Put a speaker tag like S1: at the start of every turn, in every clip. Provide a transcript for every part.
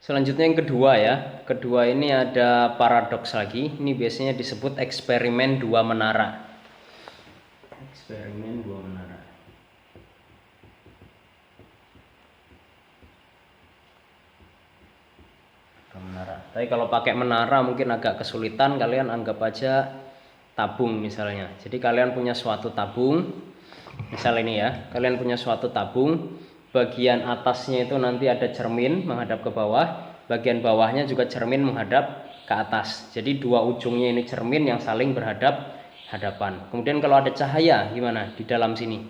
S1: Selanjutnya yang kedua ya. Kedua ini ada paradoks lagi. Ini biasanya disebut eksperimen dua menara. Eksperimen dua menara. Tapi kalau pakai menara mungkin agak kesulitan, kalian anggap aja tabung misalnya. Jadi kalian punya suatu tabung, misal ini ya, kalian punya suatu tabung, bagian atasnya itu nanti ada cermin menghadap ke bawah, bagian bawahnya juga cermin menghadap ke atas. Jadi dua ujungnya ini cermin yang saling berhadapan. Kemudian kalau ada cahaya gimana di dalam sini?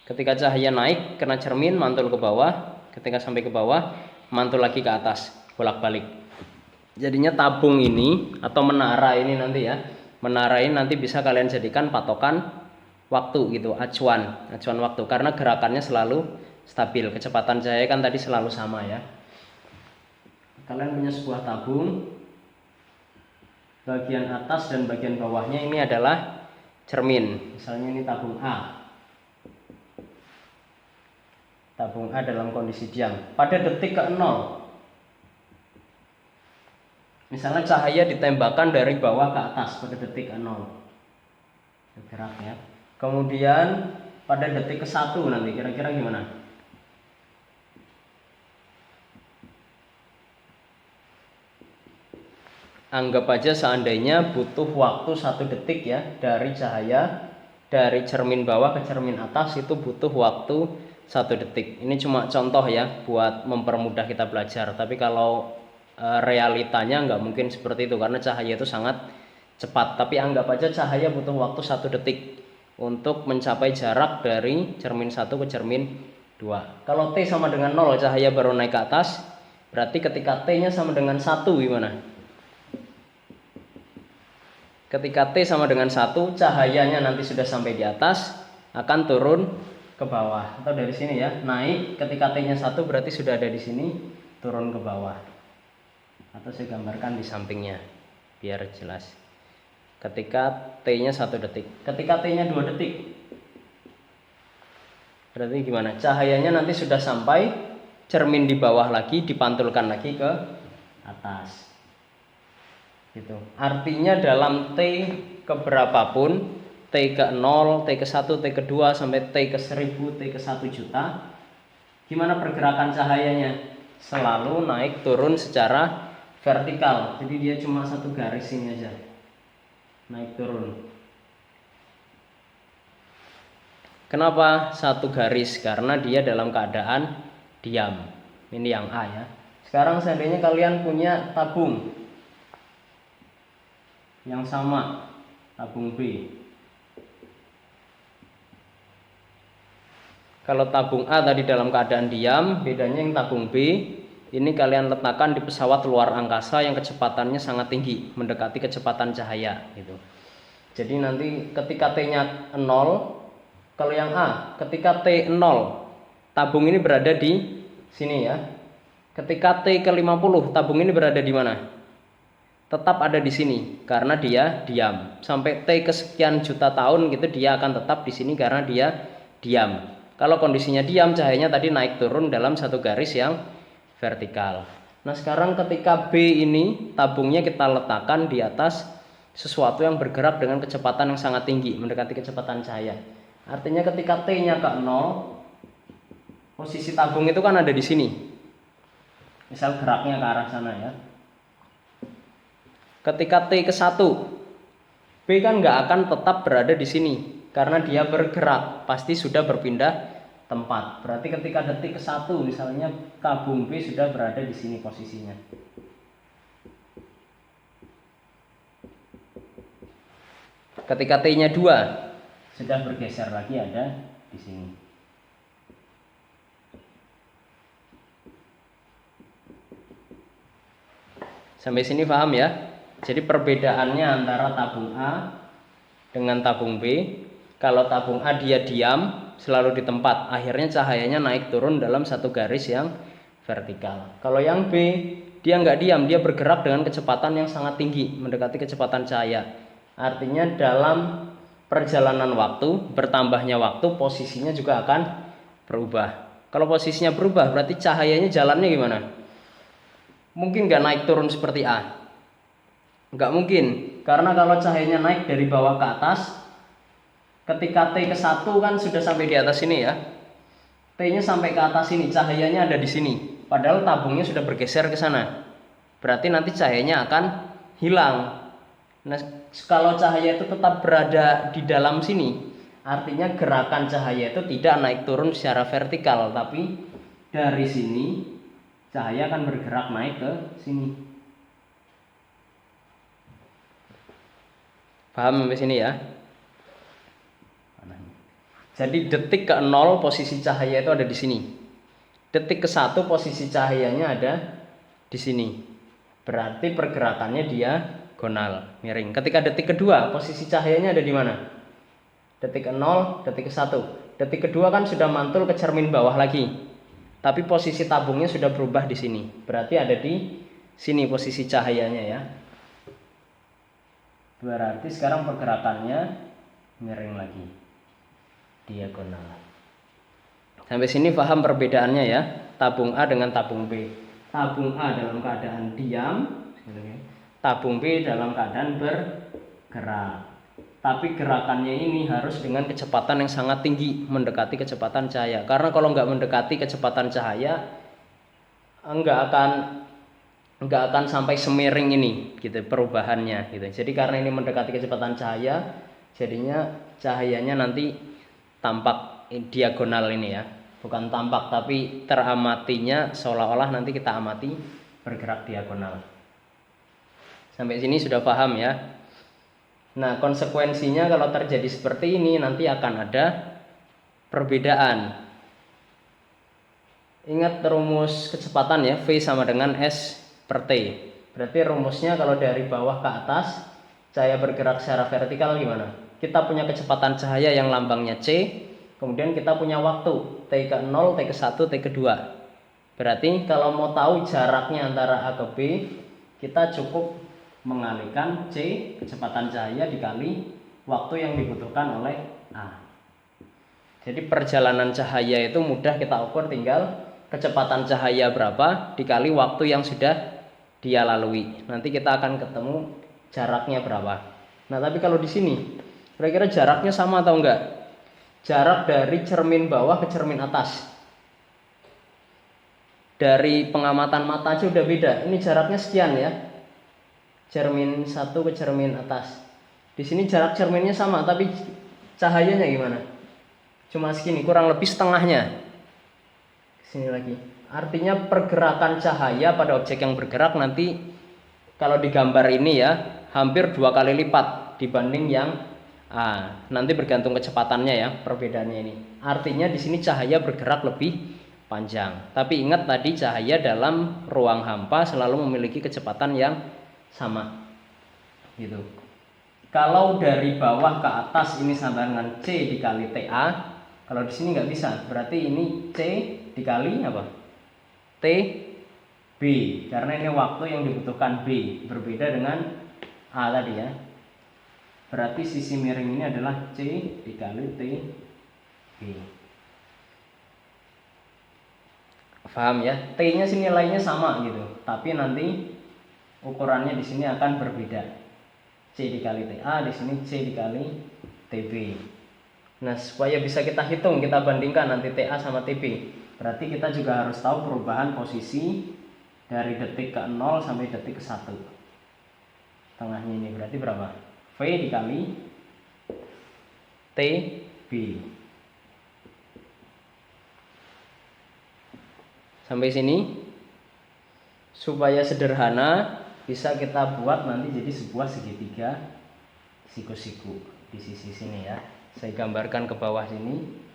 S1: Ketika cahaya naik kena cermin mantul ke bawah, ketika sampai ke bawah mantul lagi ke atas, bolak-balik. Jadinya tabung ini atau menara ini nanti ya, menara ini nanti bisa kalian jadikan patokan waktu gitu, acuan waktu, karena gerakannya selalu stabil, kecepatan cahaya kan tadi selalu sama ya. Kalian punya sebuah tabung, bagian atas dan bagian bawahnya ini adalah cermin. Misalnya ini tabung A. Tabung A dalam kondisi diam pada detik ke 0. Misalnya cahaya ditembakkan dari bawah ke atas pada detik ke 0. Bergerak ya. Kemudian pada detik ke 1 nanti kira-kira gimana? Anggap aja seandainya butuh waktu 1 detik ya, dari cahaya dari cermin bawah ke cermin atas itu butuh waktu 1 detik. Ini cuma contoh ya buat mempermudah kita belajar. Tapi kalau realitanya nggak mungkin seperti itu karena cahaya itu sangat cepat. Tapi anggap aja cahaya butuh waktu 1 detik untuk mencapai jarak dari cermin 1 ke cermin 2. Kalau T sama dengan 0, cahaya baru naik ke atas, berarti ketika T-nya sama dengan 1 gimana? Ketika T sama dengan 1, cahayanya nanti sudah sampai di atas, akan turun ke bawah. Atau dari sini ya, naik ketika T-nya 1 berarti sudah ada di sini, turun ke bawah. Atau saya gambarkan di sampingnya biar jelas. Ketika T-nya 1 detik, ketika T-nya 2 detik, berarti gimana? Cahayanya nanti sudah sampai, cermin di bawah lagi dipantulkan lagi ke atas. Gitu. Artinya dalam T keberapapun, T ke 0, T ke 1, T ke 2 sampai T ke 1000, T ke 1 juta, gimana pergerakan cahayanya? Selalu naik turun secara vertikal. Jadi dia cuma satu garis ini aja. Naik turun. Kenapa satu garis? Karena dia dalam keadaan diam. Ini yang A ya. Sekarang seandainya kalian punya tabung yang sama, tabung B. Kalau tabung A tadi dalam keadaan diam, bedanya yang tabung B ini kalian letakkan di pesawat luar angkasa yang kecepatannya sangat tinggi, mendekati kecepatan cahaya gitu. Jadi nanti ketika T-nya 0, kalau yang A, ketika T 0, tabung ini berada di sini ya. Ketika T ke 50, tabung ini berada di mana? Tetap ada di sini karena dia diam. Sampai T ke sekian juta tahun gitu dia akan tetap di sini karena dia diam. Kalau kondisinya diam, cahayanya tadi naik turun dalam satu garis yang vertikal. Nah sekarang ketika B ini tabungnya kita letakkan di atas sesuatu yang bergerak dengan kecepatan yang sangat tinggi, mendekati kecepatan cahaya. Artinya ketika T-nya ke 0, posisi tabung itu kan ada di sini. Misal geraknya ke arah sana ya. Ketika T ke 1, B kan nggak akan tetap berada di sini karena dia bergerak, pasti sudah berpindah tempat. Berarti ketika detik ke 1 misalnya tabung B sudah berada di sini posisinya. Ketika T-nya 2 sudah bergeser lagi ada di sini. Sampai sini paham ya? Jadi perbedaannya antara tabung A dengan tabung B, kalau tabung A dia diam selalu di tempat, akhirnya cahayanya naik turun dalam satu garis yang vertikal. Kalau yang B dia nggak diam, dia bergerak dengan kecepatan yang sangat tinggi, mendekati kecepatan cahaya. Artinya dalam perjalanan waktu, bertambahnya waktu, posisinya juga akan berubah. Kalau posisinya berubah berarti cahayanya jalannya gimana? Mungkin nggak naik turun seperti A? Nggak mungkin, karena kalau cahayanya naik dari bawah ke atas, ketika T ke 1 kan sudah sampai di atas sini ya. T-nya sampai ke atas sini, cahayanya ada di sini. Padahal tabungnya sudah bergeser ke sana. Berarti nanti cahayanya akan hilang. Nah, kalau cahaya itu tetap berada di dalam sini, artinya gerakan cahaya itu tidak naik turun secara vertikal, tapi dari sini cahaya akan bergerak naik ke sini. Paham sampai sini ya? Jadi detik ke 0 posisi cahaya itu ada di sini. Detik ke 1 posisi cahayanya ada di sini. Berarti pergerakannya diagonal, miring. Ketika detik kedua posisi cahayanya ada di mana? Detik ke 0, detik ke 1. Detik kedua kan sudah mantul ke cermin bawah lagi. Tapi posisi tabungnya sudah berubah di sini. Berarti ada di sini posisi cahayanya ya. Berarti sekarang pergerakannya miring lagi, diagonal. Sampai sini paham perbedaannya ya, tabung A dengan tabung B. Tabung A dalam keadaan diam, tabung B dalam keadaan bergerak. Tapi gerakannya ini harus dengan kecepatan yang sangat tinggi, mendekati kecepatan cahaya. Karena kalau nggak mendekati kecepatan cahaya, nggak akan sampai semiring ini gitu perubahannya gitu. Jadi karena ini mendekati kecepatan cahaya, jadinya cahayanya nanti tampak diagonal ini ya, bukan tampak tapi teramatinya seolah-olah nanti kita amati bergerak diagonal. Sampai sini sudah paham ya. Nah, konsekuensinya kalau terjadi seperti ini nanti akan ada perbedaan. Ingat rumus kecepatan ya, V sama dengan S per T. Berarti rumusnya kalau dari bawah ke atas cahaya bergerak secara vertikal gimana? Kita punya kecepatan cahaya yang lambangnya C, kemudian kita punya waktu T ke 0, T ke 1, T ke 2. Berarti kalau mau tahu jaraknya antara A ke B, kita cukup mengalihkan C kecepatan cahaya dikali waktu yang dibutuhkan oleh A. Jadi perjalanan cahaya itu mudah kita ukur, tinggal kecepatan cahaya berapa dikali waktu yang sudah dia lalui. Nanti kita akan ketemu jaraknya berapa. Nah, tapi kalau di sini kira-kira jaraknya sama atau enggak? Jarak dari cermin bawah ke cermin atas, dari pengamatan mata aja udah beda. Ini jaraknya sekian ya, cermin 1 ke cermin atas. Di sini jarak cerminnya sama, tapi cahayanya gimana? Cuma segini, kurang lebih setengahnya. Sini lagi. Artinya pergerakan cahaya pada objek yang bergerak nanti kalau di gambar ini ya hampir 2 kali lipat dibanding yang A. Nanti bergantung kecepatannya ya perbedaannya ini. Artinya di sini cahaya bergerak lebih panjang. Tapi ingat tadi cahaya dalam ruang hampa selalu memiliki kecepatan yang sama. Gitu. Kalau dari bawah ke atas ini sama dengan C dikali TA. Kalau di sini nggak bisa. Berarti ini C dikali apa? T B, karena ini waktu yang dibutuhkan B, berbeda dengan A tadi ya. Berarti sisi miring ini adalah C dikali T B. Paham ya? T-nya sini nilainya sama gitu, tapi nanti ukurannya di sini akan berbeda. C dikali TA, di sini C dikali TB. Nah, supaya bisa kita hitung, kita bandingkan nanti TA sama TB. Berarti kita juga harus tahu perubahan posisi dari detik ke 0 sampai detik ke 1. Tengahnya ini berarti berapa? V dikali TB. Sampai sini. Supaya sederhana bisa kita buat nanti jadi sebuah segitiga siku-siku di sisi sini ya. Saya gambarkan ke bawah sini.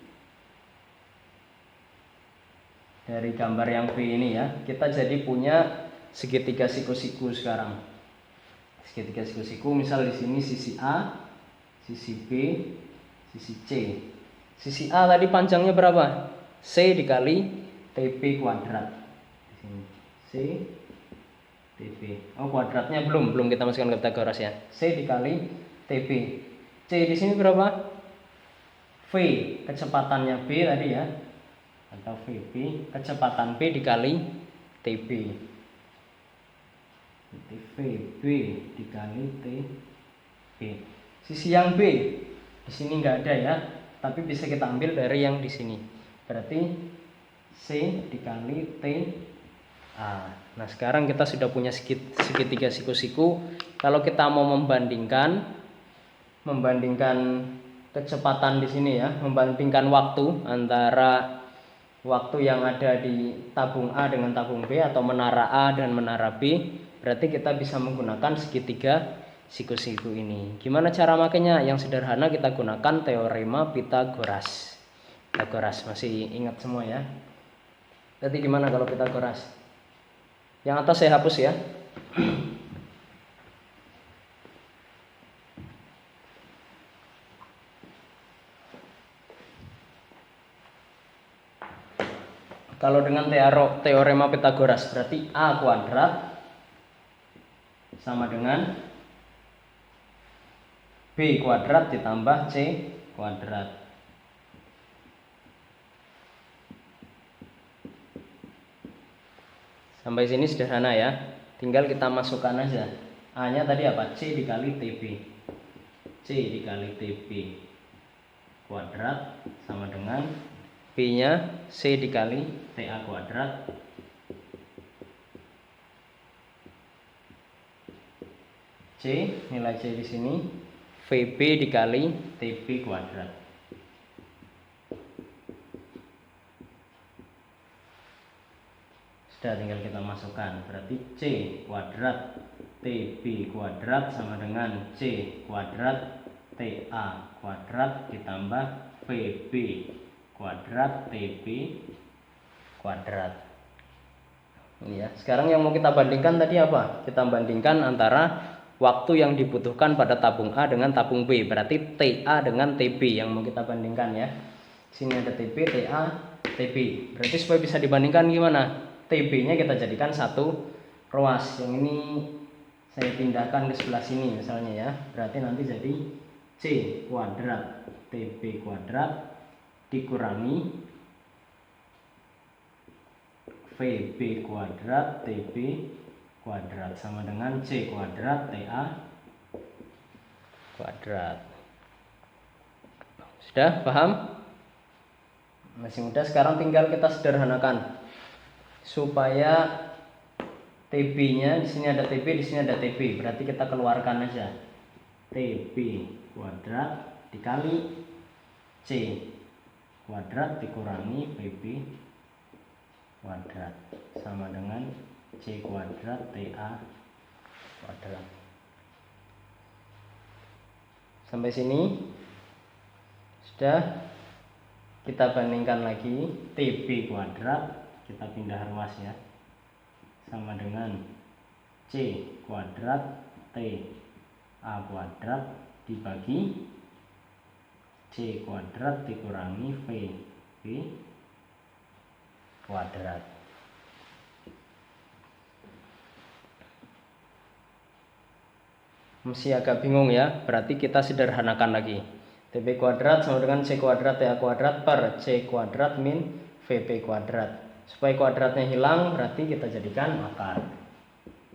S1: Dari gambar yang B ini ya, kita jadi punya segitiga siku-siku sekarang. Segitiga siku-siku, misal di sini sisi A, sisi B, sisi C. Sisi A tadi panjangnya berapa? C dikali TB kuadrat. Di sini C TB. Oh, kuadratnya belum kita masukkan ke Pythagoras ya. C dikali TB. C di sini berapa? V, kecepatannya B tadi ya, atau VB, kecepatan B dikali TB. Berarti VB dikali TB. Sisi yang B di sini nggak ada ya, tapi bisa kita ambil dari yang di sini. Berarti C dikali TA. Nah, sekarang kita sudah punya segitiga siku-siku. Kalau kita mau membandingkan kecepatan di sini ya, membandingkan waktu antara waktu yang ada di tabung A dengan tabung B atau menara A dan menara B, berarti kita bisa menggunakan segitiga siku-siku ini. Gimana cara makainya? Yang sederhana kita gunakan teorema Pythagoras. Pythagoras masih ingat semua ya? Berarti gimana kalau Pythagoras? Yang atas saya hapus ya. Kalau dengan teorema Pythagoras berarti A kuadrat sama dengan B kuadrat ditambah C kuadrat. Sampai sini sederhana ya. Tinggal kita masukkan aja. A-nya tadi apa? C dikali TB. C dikali TB kuadrat sama dengan B-nya C dikali TA kuadrat C, nilai C di sini VB dikali TB kuadrat. Sudah, tinggal kita masukkan. Berarti C kuadrat TB kuadrat sama dengan C kuadrat TA kuadrat ditambah VB kuadrat TB kuadrat. Ini ya. Sekarang yang mau kita bandingkan tadi apa? Kita bandingkan antara waktu yang dibutuhkan pada tabung A dengan tabung B. Berarti TA dengan TB yang mau kita bandingkan ya. Sini ada TB, TA, TB. Berarti supaya bisa dibandingkan gimana? TB-nya kita jadikan satu ruas. Yang ini saya pindahkan ke sebelah sini misalnya ya. Berarti nanti jadi C kuadrat TB kuadrat dikurangi VB kuadrat TB kuadrat sama dengan C kuadrat TA kuadrat. Sudah paham? Masih mudah. Sekarang tinggal kita sederhanakan supaya TB-nya di sini ada TB, di sini ada TB. Berarti kita keluarkan aja. TB kuadrat dikali C kuadrat dikurangi VB kuadrat sama dengan C kuadrat TA kuadrat. Sampai sini sudah. Kita bandingkan lagi TB kuadrat, kita pindah ruas ya, sama dengan C kuadrat TA kuadrat dibagi C kuadrat dikurangi VB kuadrat. Masih agak bingung ya, berarti kita sederhanakan lagi. TB kuadrat sama dengan C kuadrat TA kuadrat per C kuadrat min VB kuadrat. Supaya kuadratnya hilang berarti kita jadikan akar.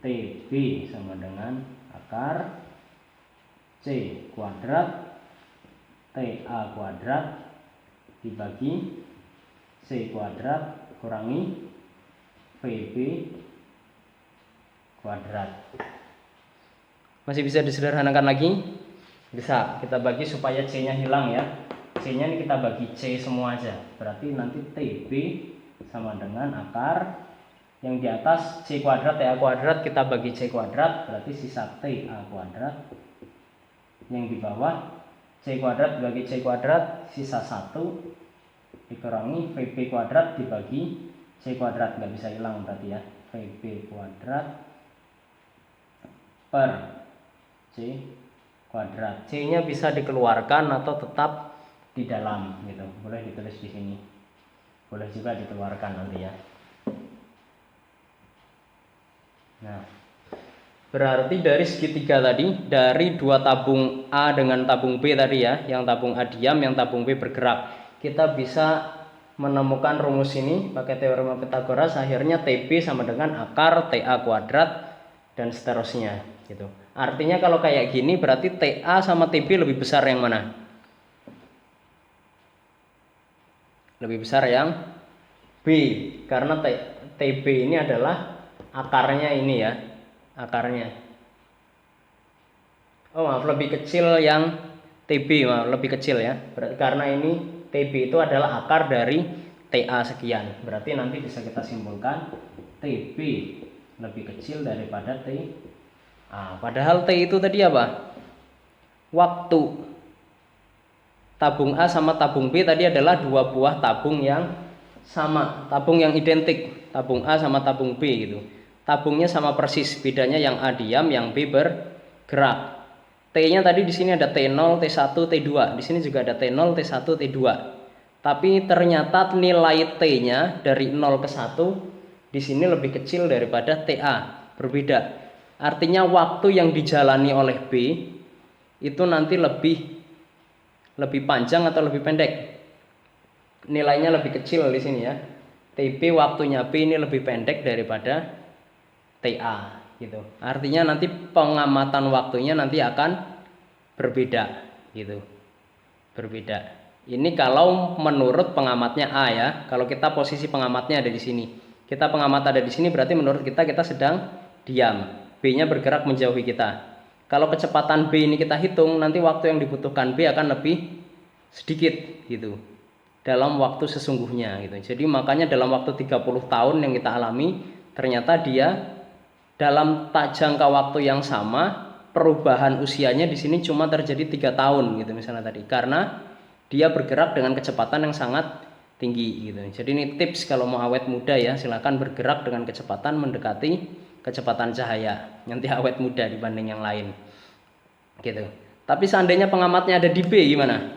S1: TB sama dengan akar C kuadrat TA kuadrat dibagi C kuadrat kurangi VB kuadrat. Masih bisa disederhanakan lagi? Bisa, kita bagi supaya C-nya hilang ya. C-nya ini kita bagi C semua aja. Berarti nanti TB sama dengan akar yang di atas C kuadrat TA kuadrat kita bagi C kuadrat, berarti sisa TA kuadrat. Yang di bawah C kuadrat dibagi C kuadrat, sisa 1 dikurangi VB kuadrat dibagi C kuadrat, nggak bisa hilang berarti ya. VB kuadrat per C kuadrat. C-nya bisa dikeluarkan atau tetap di dalam gitu. Boleh ditulis di sini. Boleh juga dikeluarkan nanti ya. Nah, berarti dari segitiga tadi, dari dua tabung A dengan tabung B tadi ya, yang tabung A diam, yang tabung B bergerak, kita bisa menemukan rumus ini pakai teorema Pythagoras. Akhirnya TB sama dengan akar TA kuadrat dan seterusnya gitu. Artinya kalau kayak gini berarti TA sama TB lebih besar yang mana? Lebih besar yang B, karena TB ini adalah akarnya ini ya, akarnya. Oh maaf, lebih kecil yang TB, maaf, lebih kecil ya. Berarti karena ini TB itu adalah akar dari TA sekian. Berarti nanti bisa kita simpulkan TB lebih kecil daripada TA. Padahal T itu tadi apa? Waktu. Tabung A sama tabung B tadi adalah dua buah tabung yang sama, tabung yang identik, tabung A sama tabung B gitu. Tabungnya sama persis, bedanya yang A diam, yang B bergerak. T-nya tadi di sini ada T0, T1, T2. Di sini juga ada T0, T1, T2. Tapi ternyata nilai T-nya dari 0 ke 1 di sini lebih kecil daripada TA, berbeda. Artinya waktu yang dijalani oleh B itu nanti lebih panjang atau lebih pendek. Nilainya lebih kecil di sini ya. TB waktunya B ini lebih pendek daripada TA gitu. Artinya nanti pengamatan waktunya nanti akan berbeda gitu. Berbeda. Ini kalau menurut pengamatnya A ya. Kalau kita posisi pengamatnya ada di sini. Kita pengamat ada di sini berarti menurut kita sedang diam. B-nya bergerak menjauhi kita. Kalau kecepatan B ini kita hitung, nanti waktu yang dibutuhkan B akan lebih sedikit gitu. Dalam waktu sesungguhnya gitu. Jadi makanya dalam waktu 30 tahun yang kita alami, ternyata dia dalam jangka waktu yang sama, perubahan usianya di sini cuma terjadi 3 tahun gitu misalnya tadi. Karena dia bergerak dengan kecepatan yang sangat tinggi gitu. Jadi ini tips kalau mau awet muda ya, silakan bergerak dengan kecepatan mendekati kecepatan cahaya. Nanti awet muda dibanding yang lain. Gitu. Tapi seandainya pengamatnya ada di B gimana?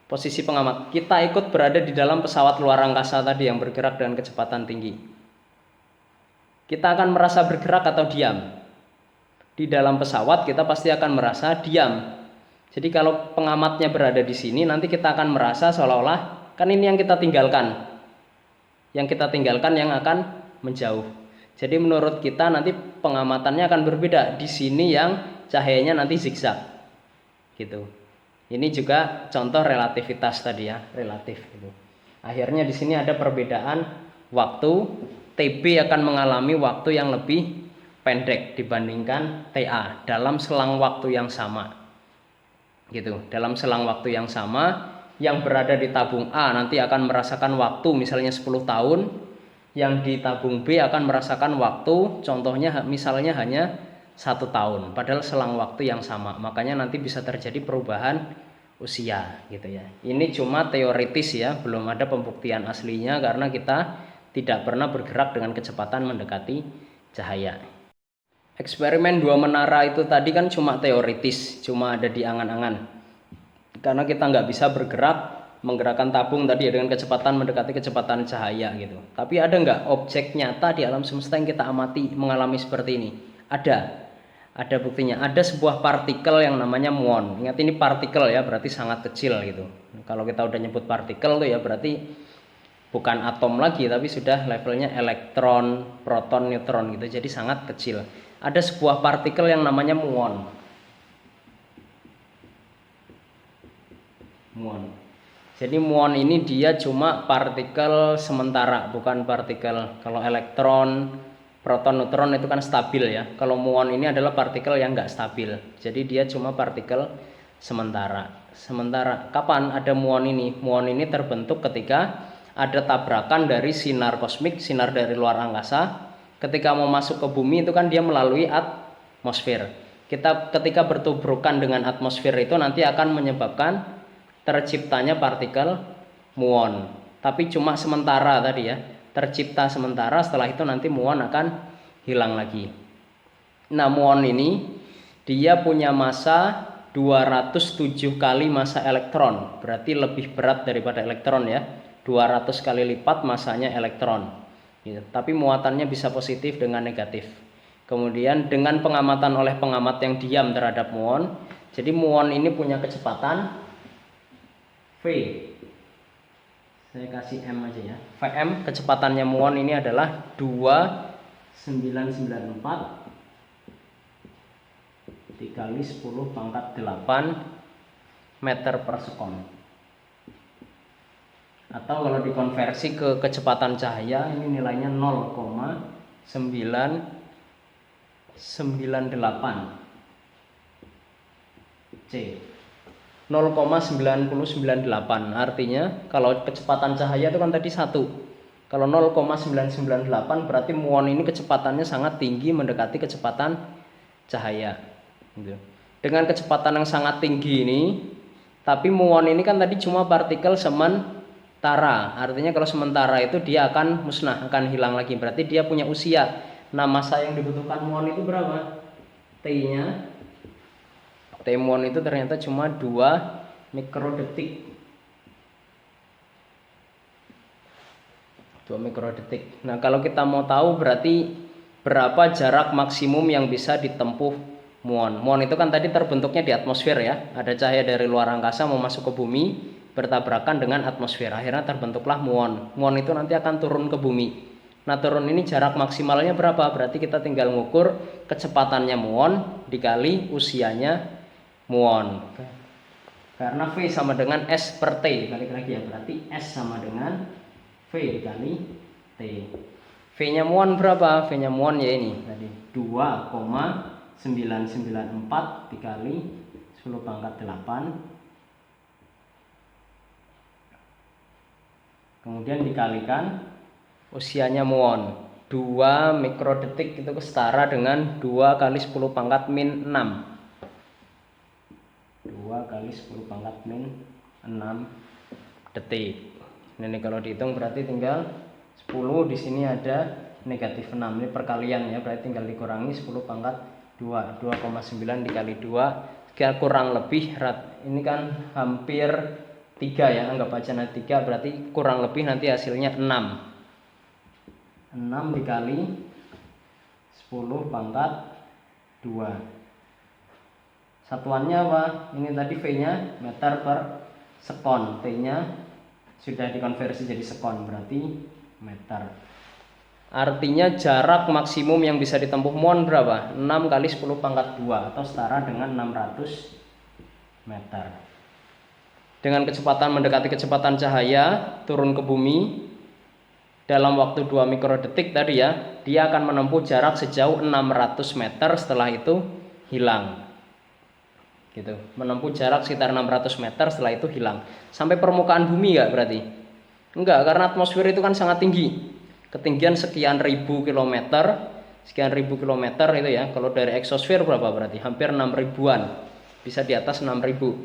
S1: Posisi pengamat, kita ikut berada di dalam pesawat luar angkasa tadi yang bergerak dengan kecepatan tinggi. Kita akan merasa bergerak atau diam? Di dalam pesawat kita pasti akan merasa diam. Jadi kalau pengamatnya berada di sini, nanti kita akan merasa seolah-olah kan ini yang kita tinggalkan. Yang kita tinggalkan yang akan menjauh. Jadi menurut kita nanti pengamatannya akan berbeda. Di sini yang cahayanya nanti zigzag. Gitu. Ini juga contoh relativitas tadi ya, relatif gitu. Akhirnya di sini ada perbedaan waktu. TB akan mengalami waktu yang lebih pendek dibandingkan TA dalam selang waktu yang sama. Gitu. Dalam selang waktu yang sama, yang berada di tabung A nanti akan merasakan waktu misalnya 10 tahun, yang di tabung B akan merasakan waktu contohnya misalnya hanya 1 tahun, padahal selang waktu yang sama. Makanya nanti bisa terjadi perubahan usia gitu ya. Ini cuma teoritis ya, belum ada pembuktian aslinya karena kita tidak pernah bergerak dengan kecepatan mendekati cahaya. Eksperimen 2 menara itu tadi kan cuma teoritis, cuma ada di angan-angan. Karena kita nggak bisa bergerak menggerakkan tabung tadi dengan kecepatan mendekati kecepatan cahaya gitu. Tapi ada nggak objek nyata di alam semesta yang kita amati mengalami seperti ini? Ada buktinya. Ada sebuah partikel yang namanya muon. Ingat ini partikel ya, berarti sangat kecil gitu. Kalau kita udah nyebut partikel tuh ya berarti bukan atom lagi, tapi sudah levelnya elektron, proton, neutron gitu. Jadi sangat kecil. Ada sebuah partikel yang namanya muon. Muon. Jadi muon ini dia cuma partikel sementara, bukan partikel. Kalau elektron, proton, neutron itu kan stabil ya. Kalau muon ini adalah partikel yang nggak stabil. Jadi dia cuma partikel sementara. Sementara kapan ada muon ini? Muon ini terbentuk ketika ada tabrakan dari sinar kosmik, sinar dari luar angkasa. Ketika mau masuk ke bumi itu kan dia melalui atmosfer. Ketika bertubrukan dengan atmosfer itu nanti akan menyebabkan terciptanya partikel muon. Tapi cuma sementara tadi ya. Tercipta sementara, setelah itu nanti muon akan hilang lagi. Nah, muon ini dia punya massa 207 kali massa elektron, berarti lebih berat daripada elektron ya. 200 kali lipat massanya elektron. Gitu. Tapi muatannya bisa positif dengan negatif. Kemudian dengan pengamatan oleh pengamat yang diam terhadap muon, jadi muon ini punya kecepatan V. Saya kasih M aja ya. Vm kecepatannya muon ini adalah 2 994 dikali 10 pangkat 8 meter per sekon. Atau kalau dikonversi ke kecepatan cahaya, ini nilainya 0,998 C. 0,998, artinya kalau kecepatan cahaya itu kan tadi 1. Kalau 0,998 berarti muon ini kecepatannya sangat tinggi, mendekati kecepatan cahaya. Dengan kecepatan yang sangat tinggi ini, tapi muon ini kan tadi cuma partikel sementara. Artinya kalau sementara itu dia akan musnah, akan hilang lagi. Berarti dia punya usia. Nah, masa yang dibutuhkan muon itu berapa? T-nya. T muon itu ternyata cuma 2 mikrodetik. 2 mikrodetik. Nah, kalau kita mau tahu berarti berapa jarak maksimum yang bisa ditempuh muon. Muon itu kan tadi terbentuknya di atmosfer ya. Ada cahaya dari luar angkasa mau masuk ke bumi, bertabrakan dengan atmosfer. Akhirnya terbentuklah muon. Muon itu nanti akan turun ke bumi. Nah, turun ini jarak maksimalnya berapa? Berarti kita tinggal ngukur kecepatannya muon dikali usianya muon. Karena V sama dengan S per T, dikali lagi ya, berarti S sama dengan V dikali T. V-nya muon berapa? V-nya muon ya ini tadi 2,994 dikali 10 pangkat 8. Kemudian dikalikan usianya muon. 2 mikrodetik itu setara dengan 2 kali 10 pangkat min 6. 2 kali 10 pangkat min 6 detik. Ini kalau dihitung berarti tinggal 10, di sini ada negatif 6. Ini perkalian ya, berarti tinggal dikurangi 10 pangkat 2. 2,9 dikali 2 kurang lebih, ini kan hampir 3 ya, anggap aja nanti 3, berarti kurang lebih nanti hasilnya 6. 6 dikali 10 pangkat 2. Satuannya apa? Ini tadi V-nya meter per sekon, T-nya sudah dikonversi jadi sekon, berarti meter. Artinya jarak maksimum yang bisa ditempuh muon berapa? 6 kali 10 pangkat 2 atau setara dengan 600 meter. Dengan kecepatan mendekati kecepatan cahaya turun ke bumi dalam waktu 2 mikrodetik tadi ya, dia akan menempuh jarak sejauh 600 meter, setelah itu hilang. Gitu. Menempuh jarak sekitar 600 meter, setelah itu hilang. Sampai permukaan bumi enggak berarti? Enggak, karena atmosfer itu kan sangat tinggi. Ketinggian sekian ribu kilometer itu ya. Kalau dari eksosfer berapa berarti? Hampir 6 ribuan. Bisa di atas 6 ribu.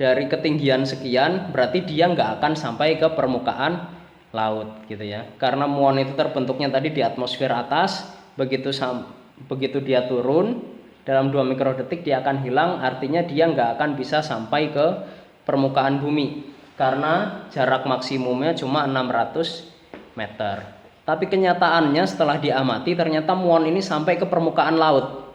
S1: Dari ketinggian sekian berarti dia enggak akan sampai ke permukaan laut gitu ya. Karena muon itu terbentuknya tadi di atmosfer atas, begitu dia turun dalam 2 mikrodetik dia akan hilang, artinya dia nggak akan bisa sampai ke permukaan bumi karena jarak maksimumnya cuma 600 meter. Tapi kenyataannya setelah diamati ternyata muon ini sampai ke permukaan laut.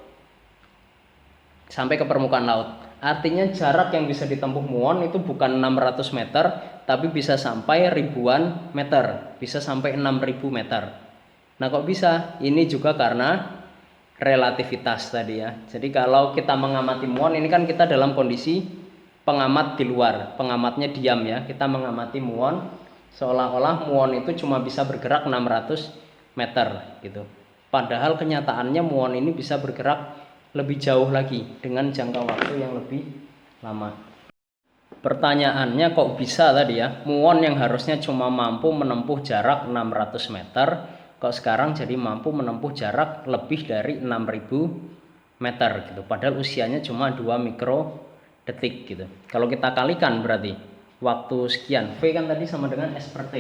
S1: Sampai ke permukaan laut. Artinya jarak yang bisa ditempuh muon itu bukan 600 meter, tapi bisa sampai ribuan meter, bisa sampai 6.000 meter. Nah, kok bisa? Ini juga karena relativitas tadi ya. Jadi kalau kita mengamati muon ini kan kita dalam kondisi pengamat di luar, pengamatnya diam ya. Kita mengamati muon seolah-olah muon itu cuma bisa bergerak 600 meter gitu. Padahal kenyataannya muon ini bisa bergerak lebih jauh lagi dengan jangka waktu yang lebih lama. Pertanyaannya kok bisa tadi ya, muon yang harusnya cuma mampu menempuh jarak 600 meter kok sekarang jadi mampu menempuh jarak lebih dari 6.000 meter gitu. Padahal usianya cuma 2 mikrodetik gitu. Kalau kita kalikan berarti waktu sekian, V kan tadi sama dengan S per T.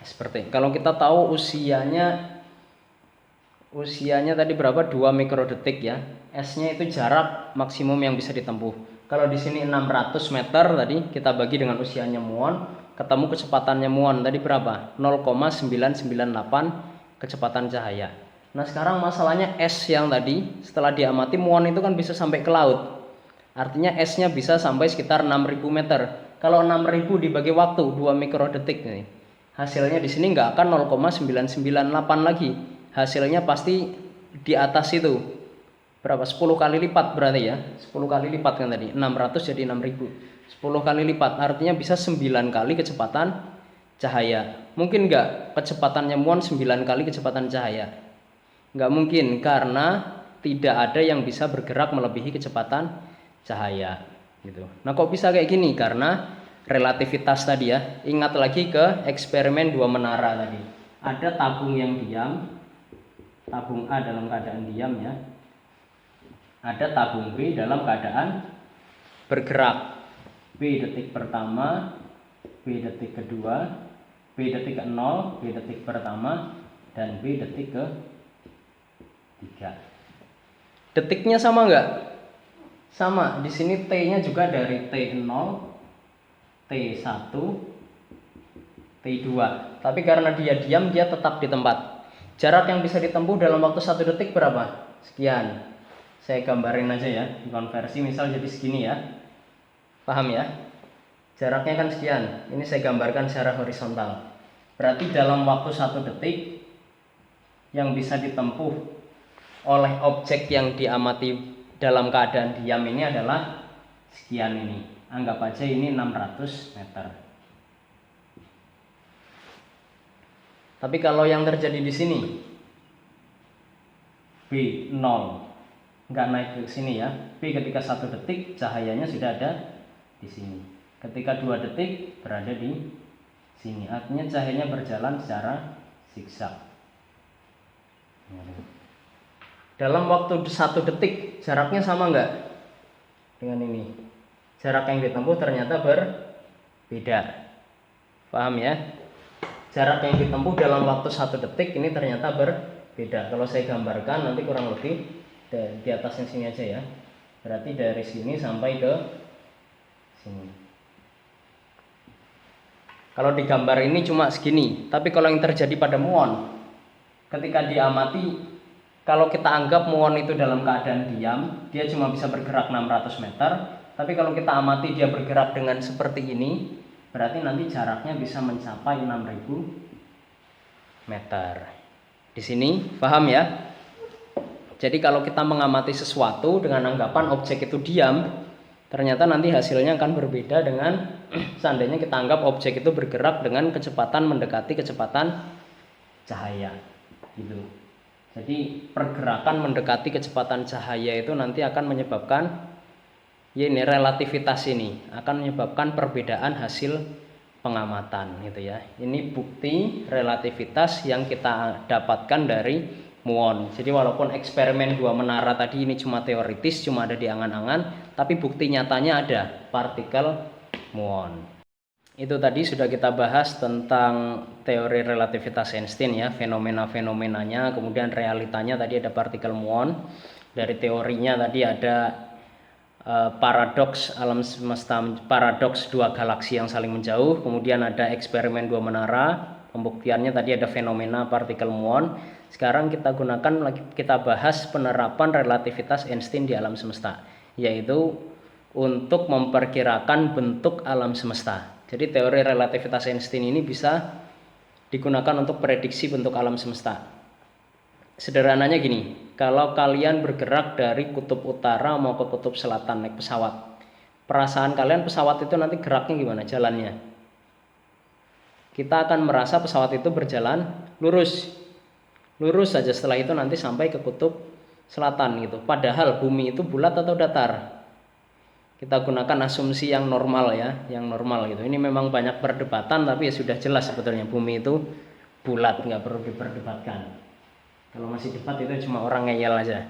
S1: S per T. Kalau kita tahu usianya tadi berapa? 2 mikrodetik ya. S-nya itu jarak maksimum yang bisa ditempuh. Kalau di sini 600 meter tadi kita bagi dengan usianya muon, ketemu kecepatannya muon tadi berapa? 0,998 kecepatan cahaya. Nah, sekarang masalahnya S yang tadi setelah diamati muon itu kan bisa sampai ke laut. Artinya S-nya bisa sampai sekitar 6.000 meter. Kalau 6.000 dibagi waktu 2 mikrodetik nih. hasilnya di sini nggak akan 0,998 lagi. Hasilnya pasti di atas itu. Berapa? 10 kali lipat berarti ya. 10 kali lipat kan tadi. 600 jadi 6000. 10 kali lipat artinya bisa 9 kali kecepatan cahaya. Mungkin nggak kecepatannya muon 9 kali kecepatan cahaya? Nggak mungkin, karena tidak ada yang bisa bergerak melebihi kecepatan cahaya gitu. Nah, kok bisa kayak gini? Karena relativitas tadi ya. Ingat lagi ke eksperimen 2 menara tadi. Ada tabung yang diam, tabung A dalam keadaan diam ya. Ada tabung B dalam keadaan bergerak. B detik pertama, B detik kedua, B detik ke 0, B detik pertama, dan B detik ke 3. Detiknya sama nggak? Sama. Di sini T-nya juga dari T0, T1, T2. Tapi karena dia diam, dia tetap di tempat. Jarak yang bisa ditempuh dalam waktu 1 detik berapa? Sekian. Saya gambarin aja ya, dikonversi misal jadi segini ya. Paham ya? Jaraknya kan sekian. Ini saya gambarkan secara horizontal. Berarti dalam waktu 1 detik yang bisa ditempuh oleh objek yang diamati dalam keadaan diam ini adalah sekian ini. Anggap aja ini 600 meter. Tapi kalau yang terjadi di sini B0 nggak naik ke sini ya. B ketika 1 detik cahayanya sudah ada di sini. Ketika 2 detik berada di sini. Artinya cahayanya berjalan secara zigzag. Dalam waktu 1 detik jaraknya sama nggak dengan ini? Jarak yang ditempuh ternyata berbeda. Paham ya? Jarak yang ditempuh dalam waktu 1 detik ini ternyata berbeda. Kalau saya gambarkan nanti kurang lebih di atasnya sini aja ya. Berarti dari sini sampai ke sini. Kalau di gambar ini cuma segini. Tapi kalau yang terjadi pada muon, ketika diamati, kalau kita anggap muon itu dalam keadaan diam, dia cuma bisa bergerak 600 meter. Tapi kalau kita amati dia bergerak dengan seperti ini, berarti nanti jaraknya bisa mencapai 6000 meter. Di sini paham ya? Jadi kalau kita mengamati sesuatu dengan anggapan objek itu diam, ternyata nanti hasilnya akan berbeda dengan seandainya kita anggap objek itu bergerak dengan kecepatan mendekati kecepatan cahaya gitu. Jadi pergerakan mendekati kecepatan cahaya itu nanti akan menyebabkan ya ini relativitas ini akan menyebabkan perbedaan hasil pengamatan gitu ya. Ini bukti relativitas yang kita dapatkan dari muon. Jadi walaupun eksperimen 2 menara tadi ini cuma teoritis, cuma ada di angan-angan, tapi bukti nyatanya ada partikel muon. Itu tadi sudah kita bahas tentang teori relativitas Einstein ya, fenomena-fenomenanya, kemudian realitanya tadi ada partikel muon. Dari teorinya tadi ada paradoks alam semesta, paradoks 2 galaksi yang saling menjauh, kemudian ada eksperimen 2 menara, pembuktiannya tadi ada fenomena partikel muon. Sekarang kita bahas penerapan relativitas Einstein di alam semesta, yaitu untuk memperkirakan bentuk alam semesta. Jadi teori relativitas Einstein ini bisa digunakan untuk prediksi bentuk alam semesta. Sederhananya gini, kalau kalian bergerak dari kutub utara mau ke kutub selatan naik pesawat, perasaan kalian pesawat itu nanti geraknya gimana jalannya? Kita akan merasa pesawat itu berjalan lurus saja, setelah itu nanti sampai ke kutub selatan gitu. Padahal bumi itu bulat atau datar? Kita gunakan asumsi yang normal ya, yang normal gitu. Ini memang banyak perdebatan, tapi ya sudah jelas sebetulnya bumi itu bulat, nggak perlu diperdebatkan. Kalau masih debat itu cuma orang ngeyel aja.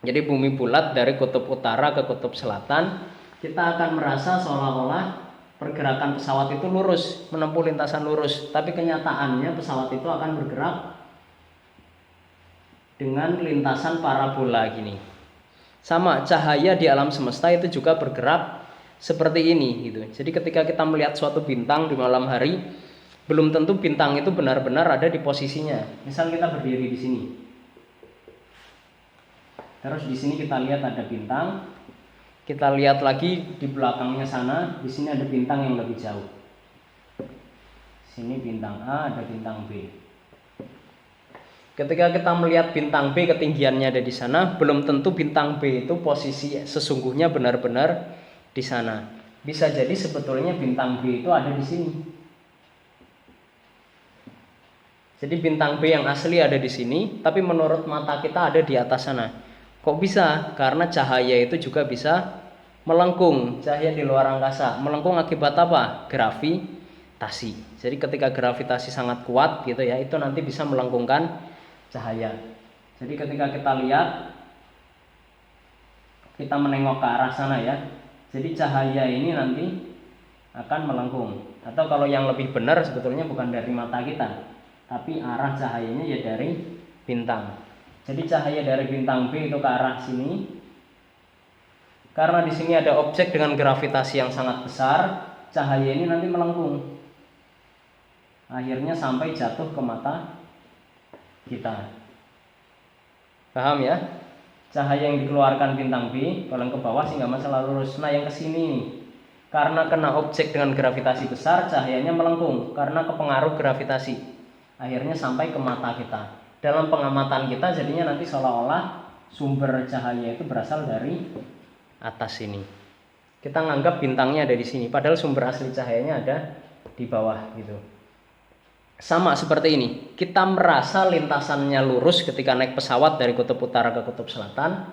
S1: Jadi bumi bulat dari kutub utara ke kutub selatan, kita akan merasa seolah-olah pergerakan pesawat itu lurus, menempuh lintasan lurus. Tapi kenyataannya pesawat itu akan bergerak dengan lintasan parabola gini. Sama, cahaya di alam semesta itu juga bergerak seperti ini gitu. Jadi ketika kita melihat suatu bintang di malam hari, belum tentu bintang itu benar-benar ada di posisinya. Misal kita berdiri di sini, terus di sini kita lihat ada bintang, kita lihat lagi di belakangnya sana, di sini ada bintang yang lebih jauh. Sini bintang A, ada bintang B. Ketika kita melihat bintang B ketinggiannya ada di sana, belum tentu bintang B itu posisi sesungguhnya benar-benar di sana. Bisa jadi sebetulnya bintang B itu ada di sini. Jadi bintang B yang asli ada di sini, tapi menurut mata kita ada di atas sana. Kok bisa? Karena cahaya itu juga bisa melengkung, cahaya di luar angkasa. Melengkung akibat apa? Gravitasi. Jadi ketika gravitasi sangat kuat gitu ya, itu nanti bisa melengkungkan cahaya. Jadi ketika kita lihat, kita menengok ke arah sana ya. Jadi cahaya ini nanti akan melengkung. Atau kalau yang lebih benar sebetulnya bukan dari mata kita, tapi arah cahayanya ya dari bintang. Jadi cahaya dari bintang B itu ke arah sini. Karena di sini ada objek dengan gravitasi yang sangat besar, cahaya ini nanti melengkung. Akhirnya sampai jatuh ke mata kita. Paham ya? Cahaya yang dikeluarkan bintang B kalau yang ke bawah sih nggak masalah lurus. Nah yang ke sini nih, karena kena objek dengan gravitasi besar, cahayanya melengkung karena kepengaruh gravitasi. Akhirnya sampai ke mata kita. Dalam pengamatan kita jadinya nanti seolah-olah sumber cahaya itu berasal dari atas sini. Kita nganggap bintangnya ada di sini, padahal sumber asli cahayanya ada di bawah gitu. Sama seperti ini, kita merasa lintasannya lurus ketika naik pesawat dari kutub utara ke kutub selatan.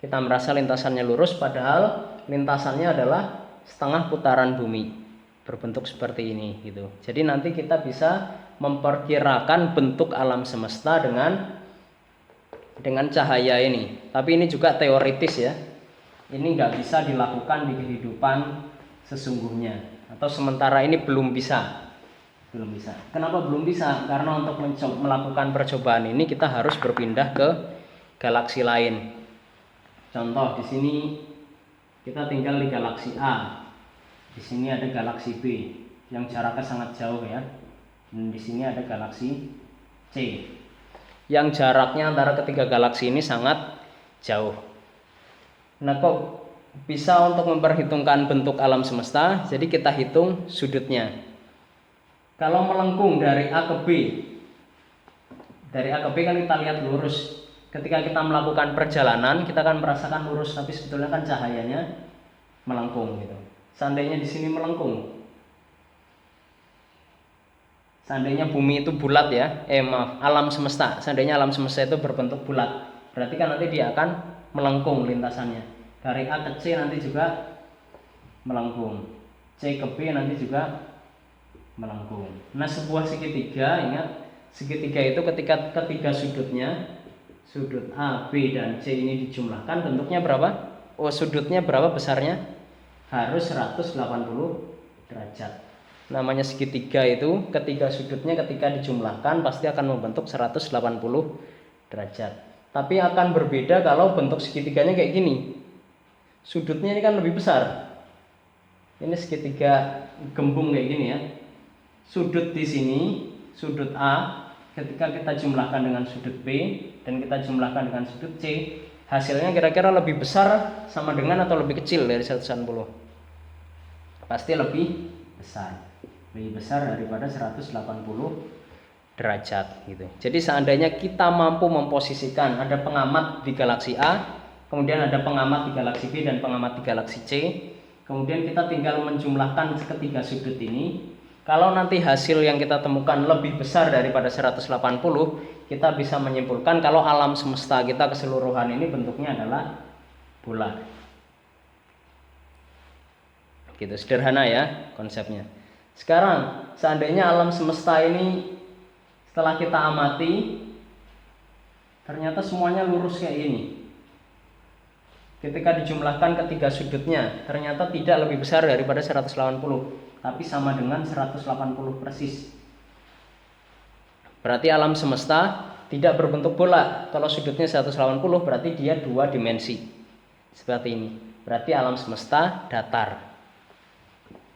S1: Kita merasa lintasannya lurus, padahal lintasannya adalah setengah putaran bumi, berbentuk seperti ini gitu. Jadi nanti kita bisa memperkirakan bentuk alam semesta dengan cahaya ini. Tapi ini juga teoritis ya. Ini nggak bisa dilakukan di kehidupan sesungguhnya, atau sementara ini belum bisa. Kenapa belum bisa? Karena untuk melakukan percobaan ini kita harus berpindah ke galaksi lain. Contoh di sini kita tinggal di galaksi A. Di sini ada galaksi B yang jaraknya sangat jauh ya. Dan di sini ada galaksi C yang jaraknya antara ketiga galaksi ini sangat jauh. Nah, kok bisa untuk memperhitungkan bentuk alam semesta? Jadi kita hitung sudutnya. Kalau melengkung dari A ke B, kan kita lihat lurus. Ketika kita melakukan perjalanan, kita akan merasakan lurus, tapi sebetulnya kan cahayanya melengkung gitu. Seandainya di sini melengkung, seandainya bumi itu bulat ya, alam semesta. Seandainya alam semesta itu berbentuk bulat, berarti kan nanti dia akan melengkung lintasannya. Dari A ke C nanti juga melengkung, C ke B nanti juga melengkung. Nah, sebuah segitiga, ingat, segitiga itu ketika ketiga sudutnya, sudut A, B, dan C ini dijumlahkan, bentuknya berapa? Sudutnya berapa besarnya? Harus 180 derajat. Namanya segitiga itu ketiga sudutnya ketika dijumlahkan pasti akan membentuk 180 derajat. Tapi akan berbeda kalau bentuk segitiganya kayak gini. Sudutnya ini kan lebih besar. Ini segitiga gembung kayak gini ya. Sudut di sini, sudut A, ketika kita jumlahkan dengan sudut B dan kita jumlahkan dengan sudut C, hasilnya kira-kira lebih besar sama dengan atau lebih kecil dari 180? Pasti lebih besar. Lebih besar daripada 180 derajat gitu. Jadi seandainya kita mampu memposisikan, ada pengamat di galaksi A, kemudian ada pengamat di galaksi B dan pengamat di galaksi C, kemudian kita tinggal menjumlahkan ketiga sudut ini. Kalau nanti hasil yang kita temukan lebih besar daripada 180, kita bisa menyimpulkan kalau alam semesta kita keseluruhan ini bentuknya adalah bulat. Gitu, sederhana ya konsepnya. Sekarang, seandainya alam semesta ini setelah kita amati, ternyata semuanya lurus kayak ini. Ketika dijumlahkan ketiga sudutnya, ternyata tidak lebih besar daripada 180. Tapi sama dengan 180 persis. Berarti alam semesta tidak berbentuk bola. Kalau sudutnya 180 berarti dia dua dimensi. Seperti ini. Berarti alam semesta datar.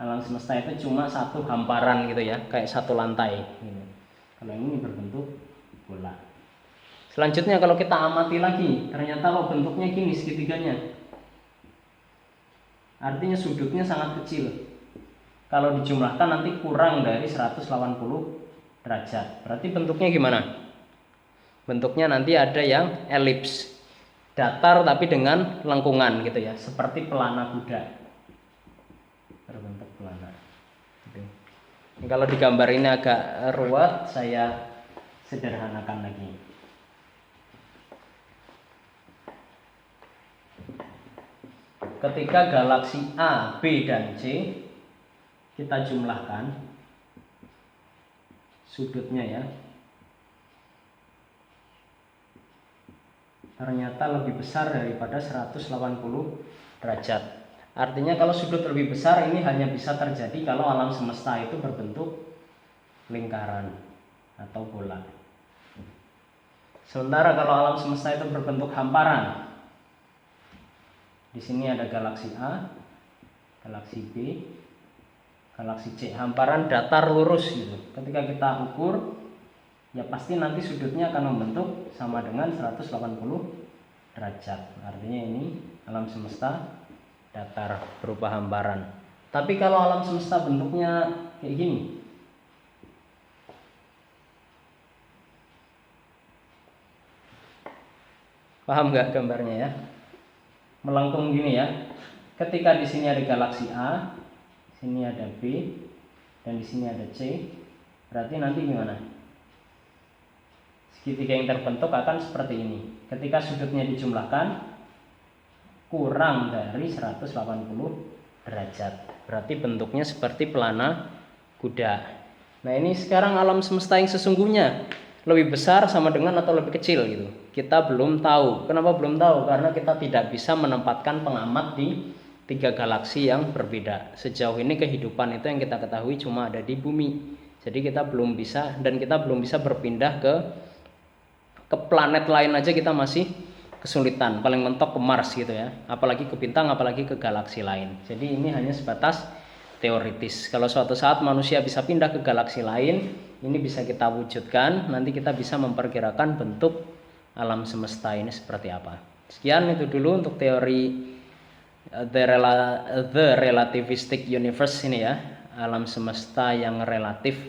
S1: Alam semesta itu cuma satu hamparan gitu ya, kayak satu lantai gitu. Kalau ini berbentuk bola. Selanjutnya kalau kita amati lagi, ternyata kok bentuknya gini segitiganya. Artinya sudutnya sangat kecil. kalau dijumlahkan nanti kurang dari 180 derajat. Berarti bentuknya gimana? Bentuknya nanti ada yang elips, datar tapi dengan lengkungan gitu ya, seperti pelana kuda, berbentuk pelana. Ini kalau digambar ini agak ruwet, saya sederhanakan lagi. Ketika galaksi A, B, dan C kita jumlahkan sudutnya ya, ternyata lebih besar daripada 180 derajat. Artinya kalau sudut lebih besar ini hanya bisa terjadi kalau alam semesta itu berbentuk lingkaran atau bola. Sementara kalau alam semesta itu berbentuk hamparan, di sini ada galaksi A, galaksi B, galaksi C, hamparan datar lurus gitu. Ketika kita ukur, ya pasti nanti sudutnya akan membentuk sama dengan 180 derajat. Artinya ini alam semesta datar berupa hamparan. Tapi kalau alam semesta bentuknya kayak gini, paham nggak gambarnya ya? Melengkung gini ya. Ketika di sini ada galaksi A, sini ada B, dan di sini ada C, berarti nanti gimana? Segitiga yang terbentuk akan seperti ini. Ketika sudutnya dijumlahkan kurang dari 180 derajat, berarti bentuknya seperti pelana kuda. Nah ini sekarang alam semesta yang sesungguhnya lebih besar sama dengan atau lebih kecil gitu. Kita belum tahu. Kenapa belum tahu? Karena kita tidak bisa menempatkan pengamat di 3 galaksi yang berbeda. Sejauh ini kehidupan itu yang kita ketahui cuma ada di bumi. Jadi kita belum bisa, dan kita belum bisa berpindah ke planet lain aja kita masih kesulitan. Paling mentok ke Mars gitu ya. Apalagi ke bintang, apalagi ke galaksi lain. Jadi ini hanya sebatas teoritis. Kalau suatu saat manusia bisa pindah ke galaksi lain, ini bisa kita wujudkan. Nanti kita bisa memperkirakan bentuk alam semesta ini seperti apa. Sekian itu dulu untuk teori the relativistic universe ini ya, alam semesta yang relatif.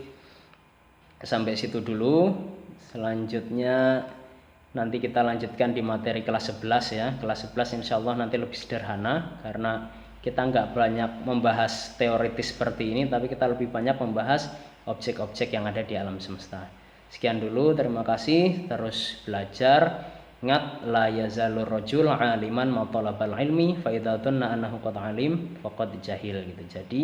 S1: Sampai situ dulu. Selanjutnya nanti kita lanjutkan di materi kelas 11 ya. Kelas 11 insya Allah nanti lebih sederhana, karena kita nggak banyak membahas teoritis seperti ini, tapi kita lebih banyak membahas objek-objek yang ada di alam semesta. Sekian dulu, terima kasih, terus belajar. Ingat, la yazalur rajul aliman ma talabal ilmi fa idza dhanna annahu qad alim faqad jahil gitu. Jadi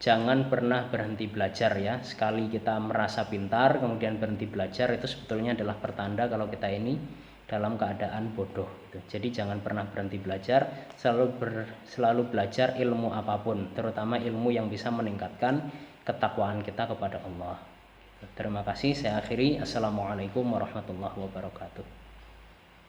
S1: jangan pernah berhenti belajar ya. Sekali kita merasa pintar kemudian berhenti belajar, itu sebetulnya adalah pertanda kalau kita ini dalam keadaan bodoh gitu. Jadi jangan pernah berhenti belajar, selalu belajar ilmu apapun, terutama ilmu yang bisa meningkatkan ketakwaan kita kepada Allah. Terima kasih, saya akhiri. Assalamualaikum warahmatullahi wabarakatuh.